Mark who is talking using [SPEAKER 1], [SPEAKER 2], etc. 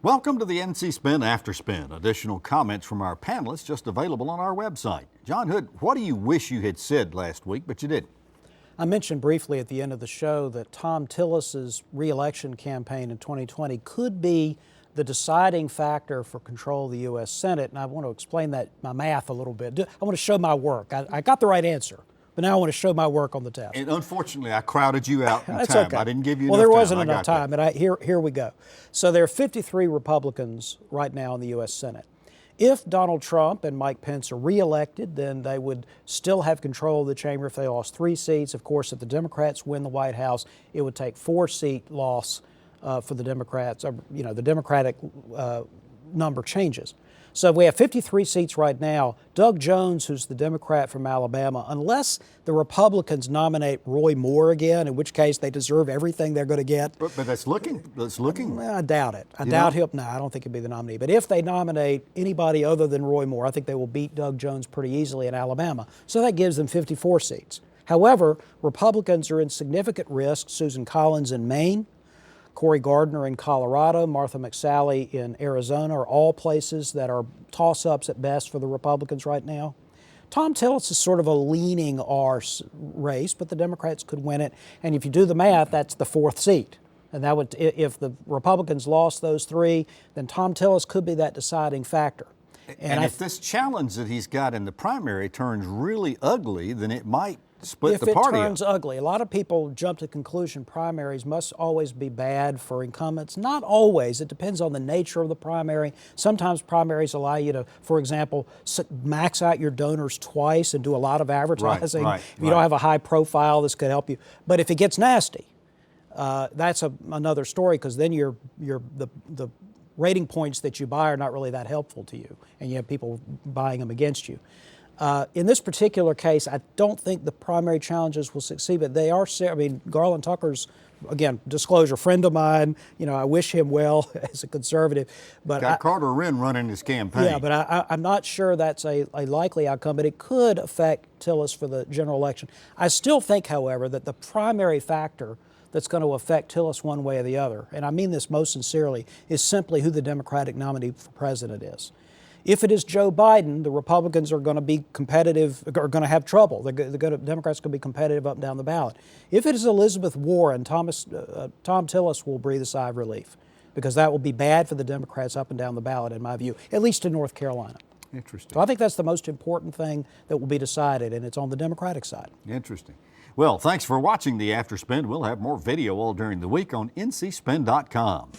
[SPEAKER 1] Welcome to the NC Spin After Spin. Additional comments from our panelists just available on our website. John Hood, what do you wish you had said last week, but you didn't?
[SPEAKER 2] I mentioned briefly at the end of the show that Thom Tillis' re-election campaign in 2020 could be the deciding factor for control of the U.S. Senate, and I want to explain my math a little bit. I want to show my work. I got the right answer, but now I want to show my work on the test.
[SPEAKER 1] And unfortunately, I crowded you out in
[SPEAKER 2] That's
[SPEAKER 1] time.
[SPEAKER 2] okay.
[SPEAKER 1] I didn't give you
[SPEAKER 2] enough
[SPEAKER 1] time.
[SPEAKER 2] Well, there wasn't enough time, and here we go. So there are 53 Republicans right now in the U.S. Senate. If Donald Trump and Mike Pence are reelected, then they would still have control of the chamber if they lost 3 seats. Of course, if the Democrats win the White House, it would take 4-seat loss for the Democrats. The Democratic number changes. So we have 53 seats right now. Doug Jones, who's the Democrat from Alabama, unless the Republicans nominate Roy Moore again, in which case they deserve everything they're going to get.
[SPEAKER 1] But that's looking.
[SPEAKER 2] Well, I doubt it. I doubt him. No, I don't think he'll be the nominee. But if they nominate anybody other than Roy Moore, I think they will beat Doug Jones pretty easily in Alabama. So that gives them 54 seats. However, Republicans are in significant risk. Susan Collins in Maine, Cory Gardner in Colorado, Martha McSally in Arizona are all places that are toss-ups at best for the Republicans right now. Thom Tillis is sort of a leaning R race, but the Democrats could win it. And if you do the math, that's the 4th seat. And that would, if the Republicans lost those 3, then Thom Tillis could be that deciding factor.
[SPEAKER 1] And if this challenge that he's got in the primary turns really ugly, then it might split the party up.
[SPEAKER 2] If it turns ugly, a lot of people jump to the conclusion primaries must always be bad for incumbents. Not always. It depends on the nature of the primary. Sometimes primaries allow you to, for example, max out your donors twice and do a lot of advertising. If you don't have a high profile, this could help you. But if it gets nasty, that's another story, because then the rating points that you buy are not really that helpful to you, and you have people buying them against you. In this particular case, I don't think the primary challenges will succeed, but they are, Garland Tucker's, again, disclosure, friend of mine. I wish him well as a conservative. But
[SPEAKER 1] got Carter Wren running his campaign.
[SPEAKER 2] Yeah, but I'm not sure that's a likely outcome, but it could affect Tillis for the general election. I still think, however, that the primary factor that's going to affect Tillis one way or the other, and I mean this most sincerely, is simply who the Democratic nominee for president is. If it is Joe Biden, the Republicans are going to be competitive, are going to have trouble. Democrats are going to be competitive up and down the ballot. If it is Elizabeth Warren, Thom Tillis will breathe a sigh of relief, because that will be bad for the Democrats up and down the ballot, in my view, at least in North Carolina.
[SPEAKER 1] Interesting.
[SPEAKER 2] So I think that's the most important thing that will be decided, and it's on the Democratic side.
[SPEAKER 1] Interesting. Well, thanks for watching the After Spin. We'll have more video all during the week on ncspin.com.